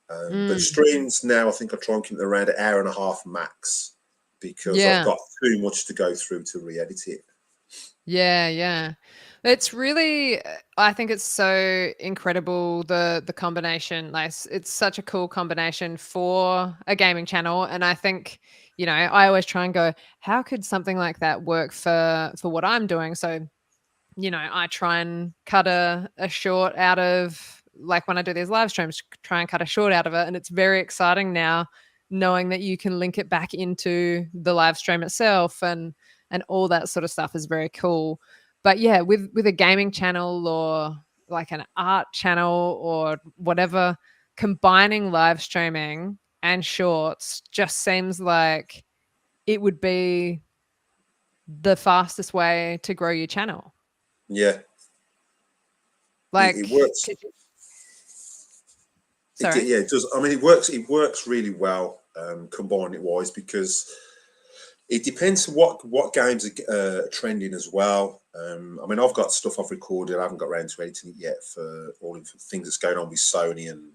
Speaker 2: But streams now, I think I try and keep them around an hour and a half max, because I've got too much to go through to re-edit it.
Speaker 1: Yeah. It's really, I think it's so incredible, the combination. Like, it's such a cool combination for a gaming channel. And I think, I always try and go, how could something like that work for what I'm doing? So, I try and cut a short out of, like when I do these live streams, try and cut a short out of it. And it's very exciting now knowing that you can link it back into the live stream itself, and all that sort of stuff is very cool. But yeah, with a gaming channel or like an art channel or whatever, combining live streaming and shorts just seems like it would be the fastest way to grow your channel.
Speaker 2: Yeah.
Speaker 1: Like
Speaker 2: it works.
Speaker 1: Sorry.
Speaker 2: It does. I mean, it works really well, combining it wise, because it depends what games are trending as well. I mean, I've got stuff I've recorded. I haven't got around to editing it yet for all the things that's going on with Sony. And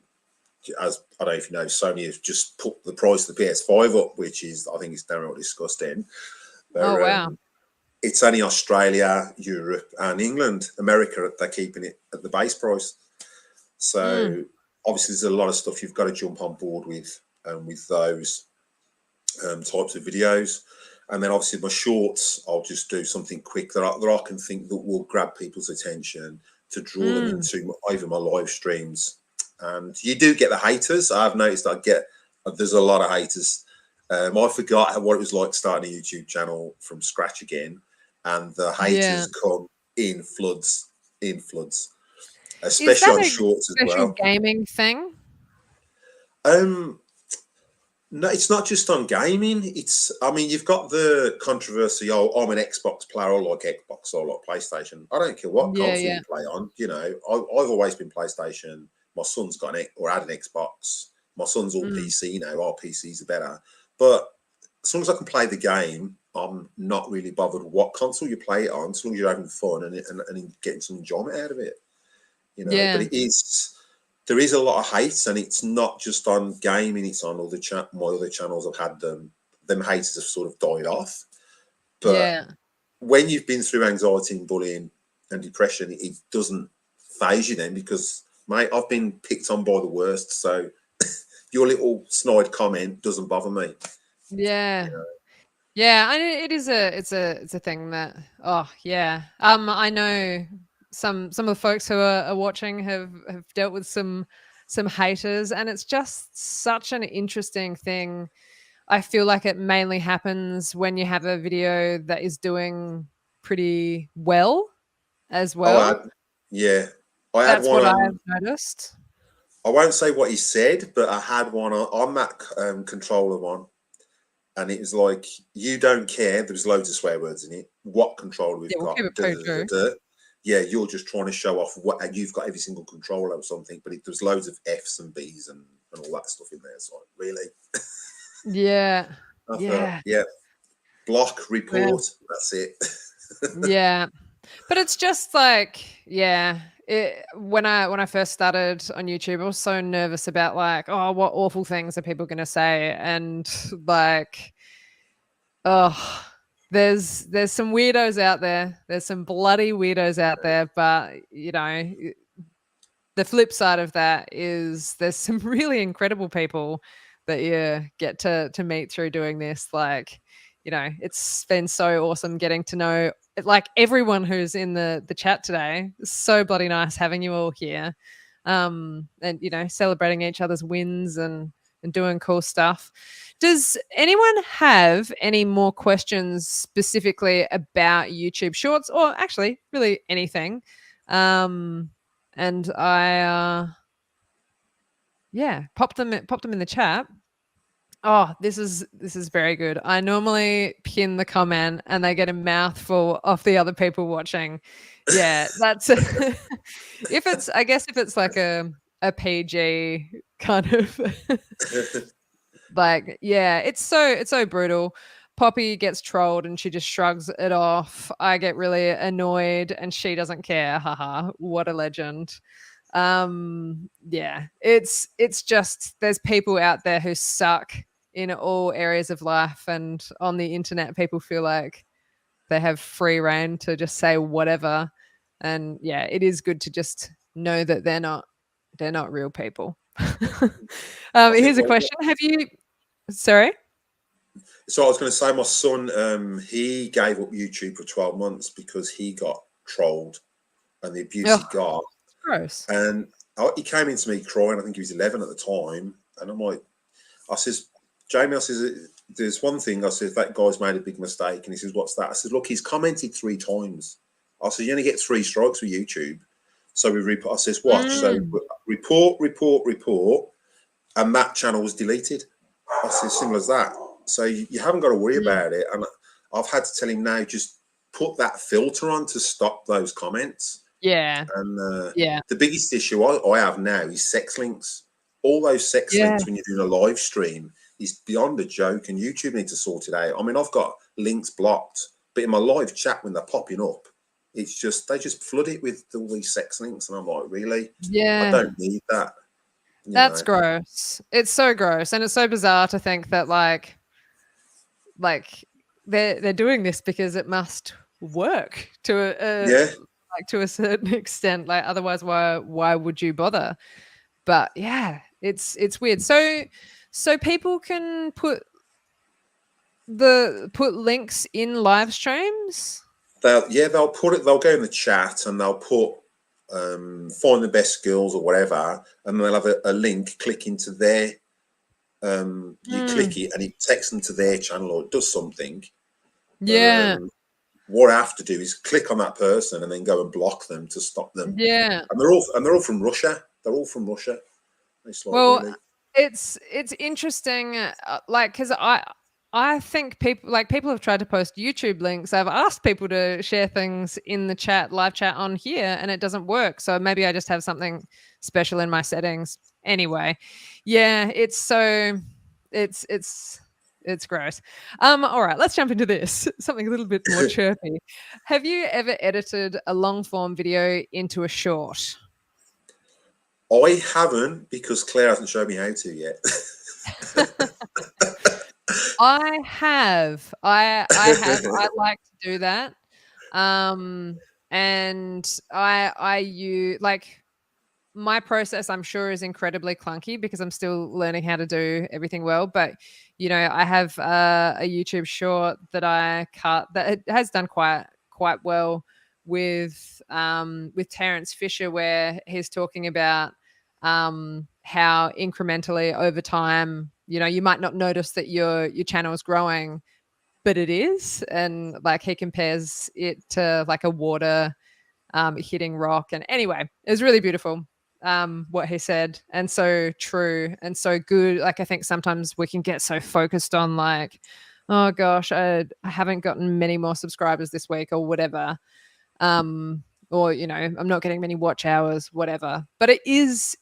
Speaker 2: as I don't know if you know, Sony has just put the price of the PS5 up, which is, I think it's downright disgusting.
Speaker 1: Oh, wow.
Speaker 2: It's only Australia, Europe, and England. America, they're keeping it at the base price. So obviously, there's a lot of stuff you've got to jump on board with those types of videos. And then obviously my shorts, I'll just do something quick that I can think that will grab people's attention to draw them into either my live streams. And you do get the haters. I've noticed there's a lot of haters. I forgot what it was like starting a YouTube channel from scratch again, and the haters come in floods, especially on shorts as well.
Speaker 1: Gaming thing?
Speaker 2: No, it's not just on gaming. I mean, you've got the controversy. Oh, I'm an Xbox player. I like Xbox. I like PlayStation. I don't care what console you play on. I've always been PlayStation. My son's got or had an Xbox. My son's all PC now. Our PCs are better. But as long as I can play the game, I'm not really bothered what console you play it on, as long as you're having fun and getting some enjoyment out of it. But there is a lot of hate, and it's not just on gaming, it's on all my other channels. I've had them haters have sort of died off. But when you've been through anxiety and bullying and depression, it doesn't phase you then, because, mate, I've been picked on by the worst. So your little snide comment doesn't bother me.
Speaker 1: Yeah. Yeah, it is it's a thing that I know some of the folks who are watching have dealt with some haters, and it's just such an interesting thing. I feel like it mainly happens when you have a video that is doing pretty well as well.
Speaker 2: That's
Speaker 1: what I've noticed.
Speaker 2: I won't say what he said, but I had one on that controller one. And it was like, you don't care. There's loads of swear words in it. What controller we've got. Yeah, you're just trying to show off what you've got every single controller or something. But there's loads of F's and B's and all that stuff in there. So really?
Speaker 1: Yeah.
Speaker 2: Block, report. That's it.
Speaker 1: Yeah. But it's just like, yeah. When I first started on YouTube, I was so nervous about like, oh, what awful things are people going to say, and like, oh, there's some weirdos out there. There's some bloody weirdos out there, but you know, the flip side of that is there's some really incredible people that you get to meet through doing this. Like, you know, it's been so awesome getting to know like everyone who's in the chat today. It's so bloody nice having you all here. And you know, celebrating each other's wins and doing cool stuff. Does anyone have any more questions specifically about YouTube Shorts, or actually really anything? And I popped them in the chat. Oh, this is very good. I normally pin the comment and they get a mouthful of the other people watching. Yeah, that's if it's like a PG kind of like, yeah, it's so brutal. Poppy gets trolled and she just shrugs it off. I get really annoyed and she doesn't care. Haha, what a legend. Yeah, it's just there's people out there who suck in all areas of life, and on the internet people feel like they have free reign to just say whatever. And yeah, it is good to just know that they're not real people. Here's a question. Have you sorry?
Speaker 2: So I was going to say, my son, he gave up YouTube for 12 months because he got trolled and the abuse he got.
Speaker 1: Gross.
Speaker 2: And he came into me crying. I think he was 11 at the time. And I'm like, I says, Jamie, I says, there's one thing. I said, that guy's made a big mistake. And he says, what's that? I said, look, he's commented 3 times. I said, you only get 3 strikes with YouTube. So we report. I says, watch. So report. And that channel was deleted. I said, simple as that. So you haven't got to worry about it. And I've had to tell him now, just put that filter on to stop those comments.
Speaker 1: Yeah.
Speaker 2: And the biggest issue I have now is sex links. All those sex links when you're doing a live stream is beyond a joke, and YouTube needs to sort it out. I mean, I've got links blocked, but in my live chat when they're popping up, it's just they just flood it with all these sex links, and I'm like, really?
Speaker 1: Yeah.
Speaker 2: I don't need that.
Speaker 1: That's gross. It's so gross, and it's so bizarre to think that like they're doing this because it must work to to a certain extent. Like otherwise, why would you bother? But yeah, it's weird. So people can put links in live streams.
Speaker 2: They'll put it. They'll go in the chat and they'll put find the best skills or whatever, and they'll have a link. Click into their you click it and it takes them to their channel or it does something.
Speaker 1: Yeah.
Speaker 2: What I have to do is click on that person and then go and block them to stop them.
Speaker 1: Yeah.
Speaker 2: And they're all from Russia. They're all from Russia.
Speaker 1: Well, really. It's interesting, like, because I think people have tried to post YouTube links. I've asked people to share things in the chat, live chat on here, and it doesn't work. So maybe I just have something special in my settings. Anyway, yeah, it's gross. All right, let's jump into this. Something a little bit more chirpy. Have you ever edited a long form video into a short?
Speaker 2: I haven't, because Claire hasn't showed me how to yet.
Speaker 1: I have. I like to do that. And I use like my process, I'm sure, is incredibly clunky because I'm still learning how to do everything well. But you know, I have a YouTube short that I cut that it has done quite well with Terence Fisher, where he's talking about how incrementally over time, you know, you might not notice that your channel is growing, but it is. And like he compares it to like a water hitting rock. And anyway, it was really beautiful what he said, and so true and so good. Like I think sometimes we can get so focused on like, oh gosh, I haven't gotten many more subscribers this week or whatever. Or, you know, I'm not getting many watch hours, whatever. But it is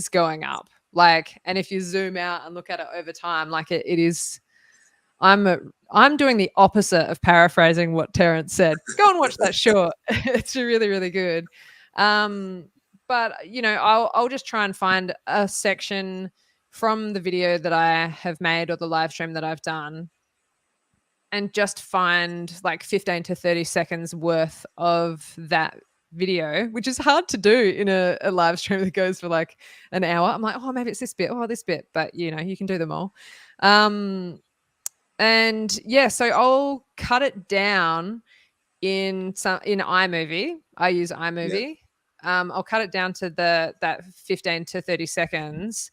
Speaker 1: going up. Like, and if you zoom out and look at it over time, like it is, I'm doing the opposite of paraphrasing what Terrence said. Go and watch that short. It's really, really good. But you know, I'll just try and find a section from the video that I have made or the live stream that I've done, and just find like 15 to 30 seconds worth of that video, which is hard to do in a live stream that goes for like an hour. I'm like, oh, maybe it's this bit, oh, this bit, but you know, you can do them all. And yeah, so I'll cut it down in iMovie. I use iMovie. I'll cut it down to that 15 to 30 seconds.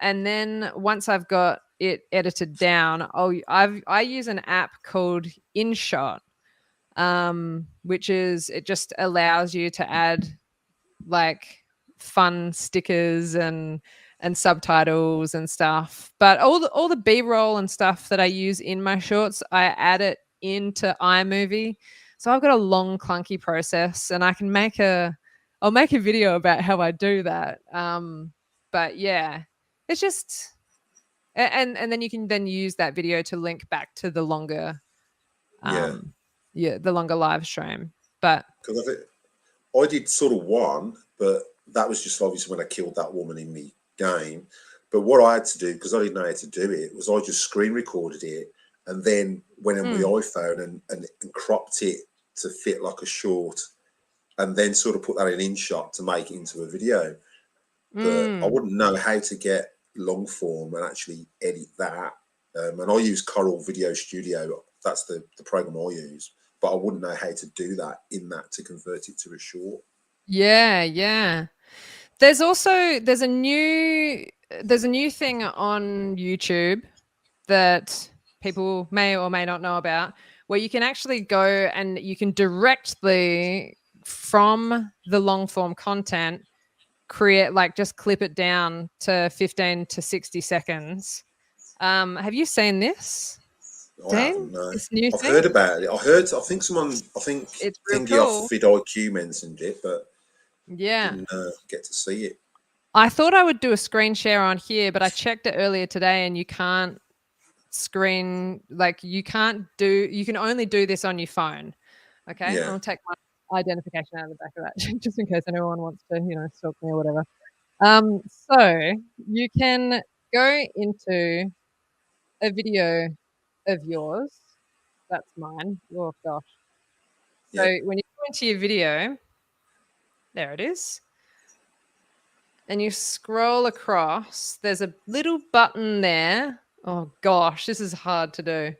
Speaker 1: And then once I've got it edited down, I use an app called InShot, which is, it just allows you to add like fun stickers and subtitles and stuff. But all the B-roll and stuff that I use in my shorts, I add it into iMovie. So I've got a long clunky process, and I'll make a video about how I do that. But yeah, it's just, and then you can then use that video to link back to the longer the longer live stream. But
Speaker 2: because I did sort of one, but that was just obviously when I killed that woman in the game. But what I had to do, because I didn't know how to do it, was I just screen recorded it and then went on my iPhone and cropped it to fit like a short, and then sort of put that in InShot to make it into a video. But I wouldn't know how to get long form and actually edit that. And I use Coral Video Studio. That's the program I use. But I wouldn't know how to do that in that to convert it to a short.
Speaker 1: Yeah. There's a new thing on YouTube that people may or may not know about, where you can actually go and you can directly from the long form content create, like, just clip it down to 15 to 60 seconds. Have you seen this?
Speaker 2: I haven't, no.
Speaker 1: This new
Speaker 2: I've
Speaker 1: thing?
Speaker 2: heard about it. I think
Speaker 1: It's real
Speaker 2: Thingy
Speaker 1: cool.
Speaker 2: off vidIQ mentioned it, but
Speaker 1: Yeah.
Speaker 2: didn't get to see it.
Speaker 1: I thought I would do a screen share on here, but I checked it earlier today and you can't screen, like you can only do this on your phone. Okay.
Speaker 2: Yeah.
Speaker 1: I'll take my identification out of the back of that just in case anyone wants to, stalk me or whatever. So you can go into a video of yours. That's mine. Oh gosh. So when you go into your video, there it is. And you scroll across, there's a little button there. Oh gosh, this is hard to do.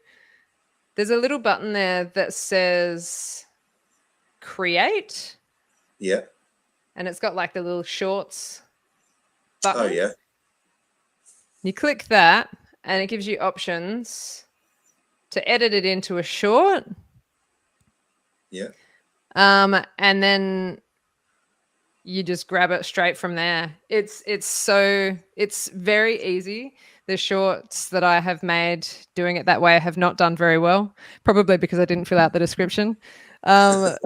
Speaker 1: There's a little button there that says create.
Speaker 2: Yeah.
Speaker 1: And it's got like the little shorts button.
Speaker 2: Oh, yeah.
Speaker 1: You click that and it gives you options to edit it into a short.
Speaker 2: Yeah.
Speaker 1: And then you just grab it straight from there. It's very easy. The shorts that I have made doing it that way have not done very well, probably because I didn't fill out the description. But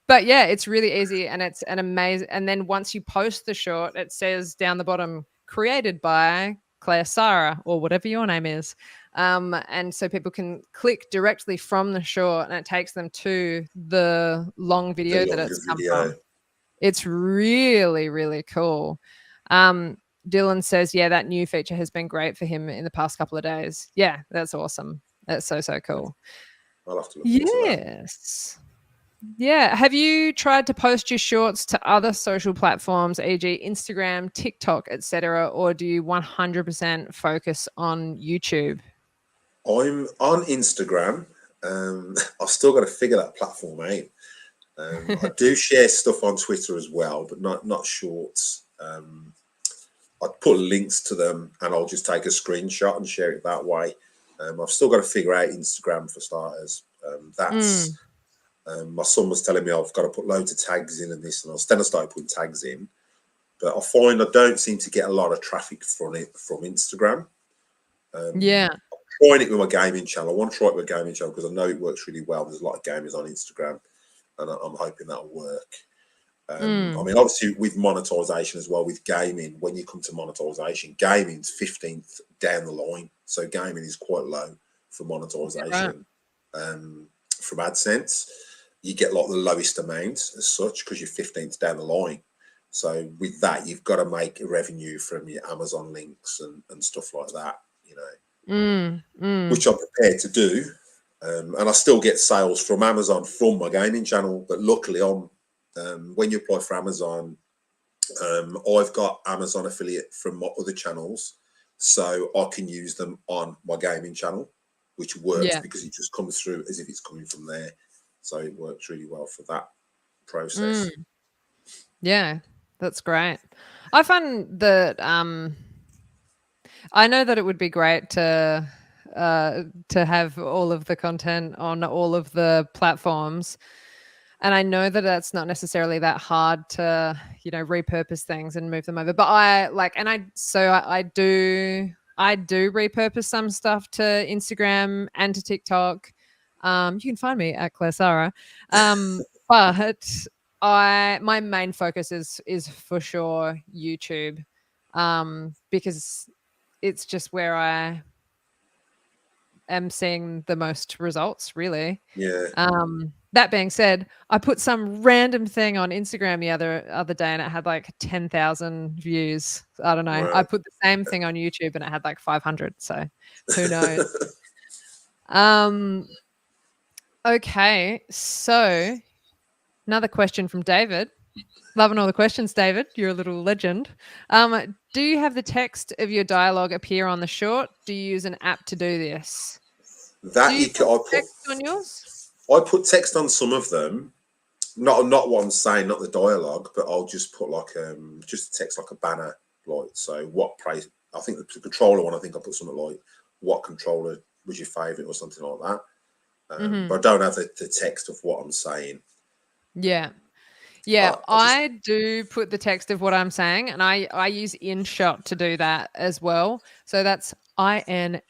Speaker 1: yeah, it's really easy and it's an amazing. And then once you post the short, it says down the bottom, created by Sara or whatever your name is. And so people can click directly from the short and it takes them to the long video that it's come from. It's really, really cool. Dylan says, yeah, that new feature has been great for him in the past couple of days. Yeah, that's awesome. That's so cool.
Speaker 2: I'll have to look into that.
Speaker 1: Yes. Yeah. Have you tried to post your shorts to other social platforms, e.g. Instagram, TikTok, etc., or do you 100% focus on YouTube?
Speaker 2: I'm on Instagram. I've still got to figure that platform out. I do share stuff on Twitter as well, but not shorts. I put links to them and I'll just take a screenshot and share it that way. I've still got to figure out Instagram for starters. My son was telling me I've got to put loads of tags in and this, and then I started putting tags in. But I find I don't seem to get a lot of traffic from Instagram.
Speaker 1: Yeah.
Speaker 2: I'm trying it with my gaming channel. I want to try it with a gaming channel because I know it works really well. There's a lot of gamers on Instagram, and I'm hoping that'll work. I mean, obviously with monetization as well, with gaming, when you come to monetization, gaming's 15th down the line. So gaming is quite low for monetization. From AdSense, you get like the lowest amounts as such because you're 15th down the line. So with that, you've got to make a revenue from your Amazon links and stuff like that, you know, which I'm prepared to do. And I still get sales from Amazon from my gaming channel, but luckily when you apply for Amazon, I've got Amazon affiliate from my other channels, so I can use them on my gaming channel, which works because it just comes through as if it's coming from there. So it works really well for that process.
Speaker 1: Yeah, that's great. I find that I know that it would be great to have all of the content on all of the platforms. And I know that that's not necessarily that hard to, you know, repurpose things and move them over. But I do repurpose some stuff to Instagram and to TikTok. You can find me at Claire Sara. But my main focus is for sure YouTube, because it's just where I am seeing the most results, really.
Speaker 2: Yeah.
Speaker 1: That being said, I put some random thing on Instagram the other day and it had like 10,000 views. I don't know.
Speaker 2: Wow.
Speaker 1: I put the same thing on YouTube and it had like 500. So who knows? Okay. So another question from David. Loving all the questions, David. You're a little legend. Do you have the text of your dialogue appear on the short? Do you use an app to do this?
Speaker 2: That
Speaker 1: I put text on yours?
Speaker 2: I put text on some of them, not what I'm saying, not the dialogue, but I'll just put like just text like a banner, like so. What price? I think the controller one. I think I put something like what controller was your favorite or something like that. But I don't have the text of what I'm saying.
Speaker 1: Yeah. Yeah, I do put the text of what I'm saying, and I use InShot to do that as well. So that's INSHOT,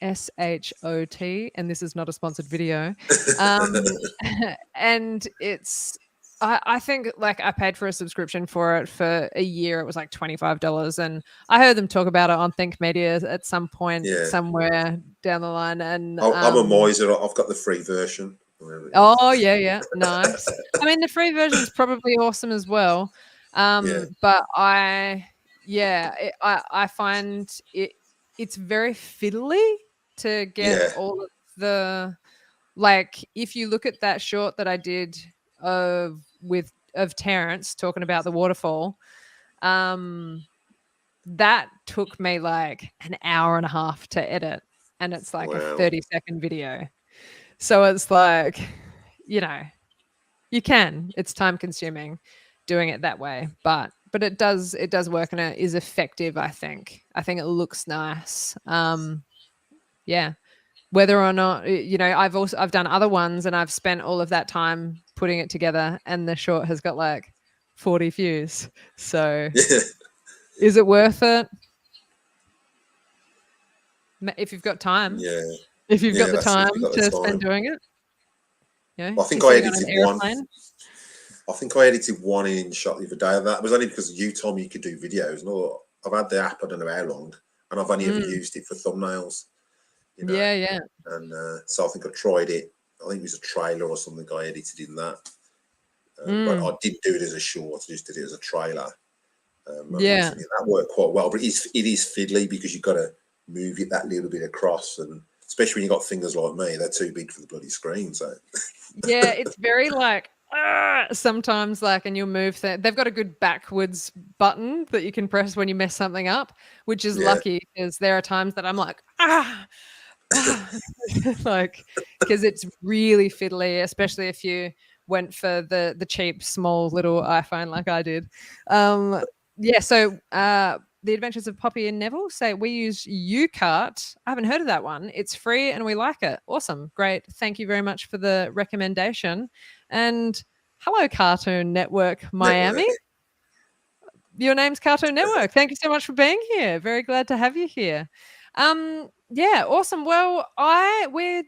Speaker 1: and this is not a sponsored video. And it's I think like I paid for a subscription for it for a year. It was like $25, and I heard them talk about it on Think Media at some point somewhere down the line. And
Speaker 2: I'm a miser. I've got the free version.
Speaker 1: Oh yeah, nice. I mean, the free version is probably awesome as well, but I find it's very fiddly to get all of the, like, if you look at that short that I did of Terrence talking about the waterfall, that took me like an hour and a half to edit, and it's like a 30-second video. So it's like, you know, it's time consuming doing it that way, but it does work and it is effective. I think it looks nice. Whether or not, you know, I've done other ones and I've spent all of that time putting it together and the short has got like 40 views. So is it worth it? If you've got time.
Speaker 2: Yeah.
Speaker 1: If you've got the time to spend doing it. Yeah.
Speaker 2: I think I edited one. I think I edited one InShot the other day. That was only because you told me you could do videos. And I've had the app, I don't know how long, and I've only ever used it for thumbnails. You know?
Speaker 1: Yeah.
Speaker 2: And so I think I tried it. I think it was a trailer or something I edited in that. But I didn't do it as a short. I just did it as a trailer. That worked quite well. But it is fiddly because you've got to move it that little bit across, and especially when you got fingers like me, they're too big for the bloody screen. So
Speaker 1: yeah, it's very like sometimes, like, and you'll move they've got a good backwards button that you can press when you mess something up, which is lucky, because there are times that I'm like like, because it's really fiddly, especially if you went for the cheap small little iPhone like I did. So The Adventures of Poppy and Neville say we use UCart. I haven't heard of that one. It's free and we like it. Awesome. Great. Thank you very much for the recommendation. And hello, Cartoon Network Miami. Your name's Cartoon Network. Thank you so much for being here. Very glad to have you here. Awesome. Well, we're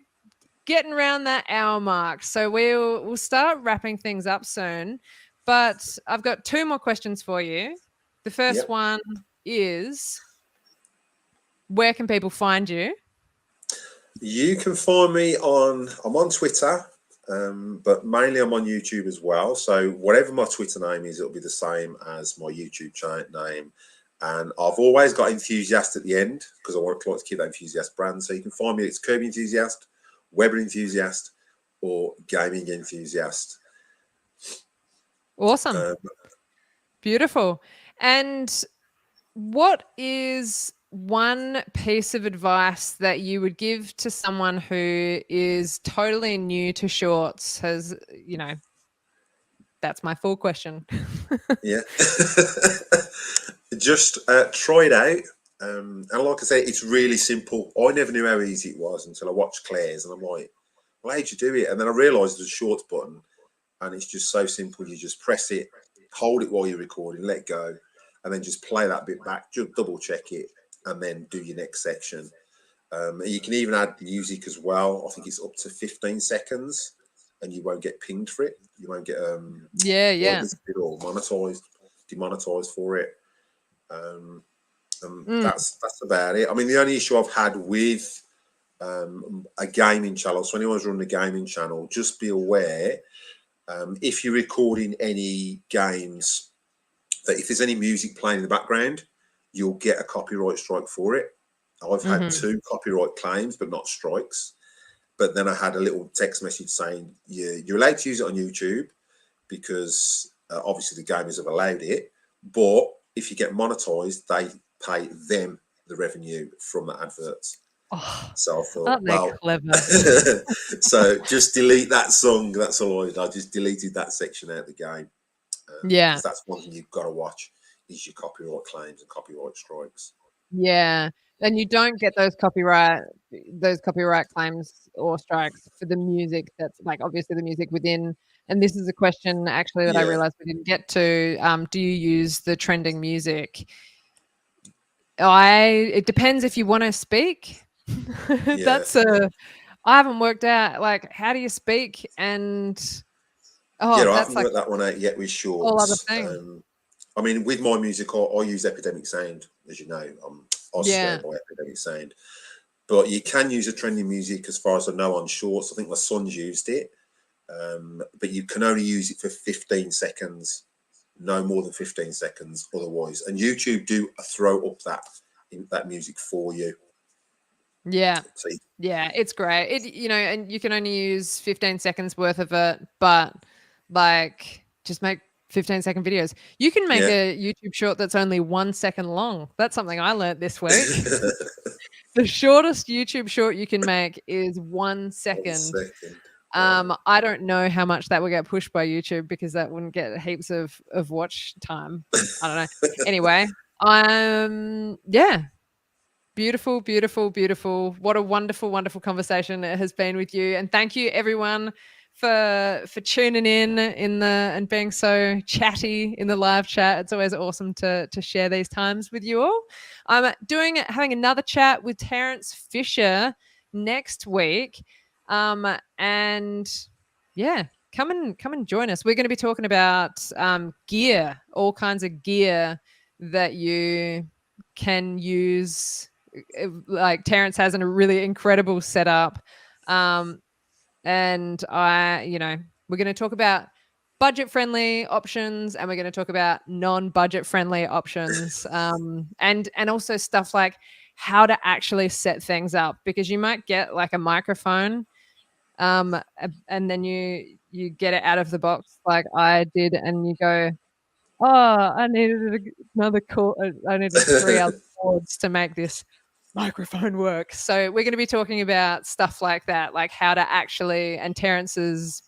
Speaker 1: getting around that hour mark, so we'll start wrapping things up soon. but I've got 2 more questions for you. The first
Speaker 2: Yep.
Speaker 1: one is, where can people find you?
Speaker 2: You can find me I'm on Twitter, but mainly I'm on YouTube as well. So whatever my Twitter name is, it'll be the same as my YouTube channel name. And I've always got Enthusiast at the end because I want to keep that Enthusiast brand. So you can find me, it's Kirby Enthusiast, Weber Enthusiast, or Gaming Enthusiast.
Speaker 1: Awesome. Beautiful. And what is one piece of advice that you would give to someone who is totally new to shorts? That's my full question.
Speaker 2: Yeah. Just try it out. And like I say, it's really simple. I never knew how easy it was until I watched Claire's, and I'm like, well, how'd you do it? And then I realised there's a shorts button, and it's just so simple. You just press it, hold it while you're recording, let go, and then just play that bit back, just double check it, and then do your next section. You can even add music as well. I think it's up to 15 seconds, and you won't get pinged for it. You won't get or demonetized for it. That's about it. I mean, the only issue I've had with a gaming channel, so anyone's running a gaming channel, just be aware if you're recording any games, that if there's any music playing in the background, you'll get a copyright strike for it. I've had 2 copyright claims, but not strikes. But then I had a little text message saying you're allowed to use it on YouTube because obviously the gamers have allowed it. But if you get monetized, they pay them the revenue from the adverts.
Speaker 1: Oh,
Speaker 2: so I thought, well,
Speaker 1: clever.
Speaker 2: So just delete that song. That's all I did. I just deleted that section out of the game. Because that's one thing you've got to watch is your copyright claims and copyright strikes.
Speaker 1: Yeah. And you don't get those copyright claims or strikes for the music that's like obviously the music within. And this is a question actually that I realized we didn't get to. Do you use the trending music? It depends if you want to speak. I haven't worked out, like, how do you speak? And
Speaker 2: I haven't worked that one out yet with shorts.
Speaker 1: Whole other thing.
Speaker 2: I mean, with my music, I use Epidemic Sound, as you know. I swear by Epidemic Sound. But you can use a trending music, as far as I know, on shorts. I think my son's used it. But you can only use it for 15 seconds, no more than 15 seconds otherwise. And YouTube do throw up that music for you.
Speaker 1: Yeah. Yeah, it's great. And you can only use 15 seconds worth of it, but like just make 15-second videos. You can make a YouTube short that's only 1 second long. That's something I learned this week. The shortest YouTube short you can make is 1 second. 1 second. I don't know how much that will get pushed by YouTube because that wouldn't get heaps of watch time. I don't know. Anyway, beautiful, beautiful, beautiful. What a wonderful, wonderful conversation it has been with you. And thank you everyone for tuning in and being so chatty in the live chat. It's always awesome to share these times with you all. I'm having another chat with Terence Fisher next week. And yeah, come and join us. We're going to be talking about gear, all kinds of gear that you can use. Like Terence has a really incredible setup. And we're going to talk about budget-friendly options, and we're going to talk about non-budget-friendly options, and also stuff like how to actually set things up, because you might get like a microphone, and then you get it out of the box like I did, and you go, oh, I needed another cord. I needed 3 other cords to make this microphone work. So we're going to be talking about stuff like that, like how to actually, and Terence is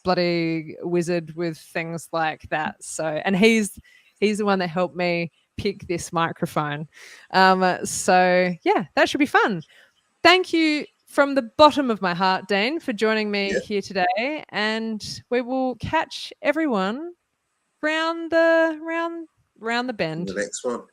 Speaker 1: bloody wizard with things like that. So, and he's the one that helped me pick this microphone. So yeah, that should be fun. Thank you from the bottom of my heart, Dean, for joining me here today, and we will catch everyone round the bend.
Speaker 2: The next one.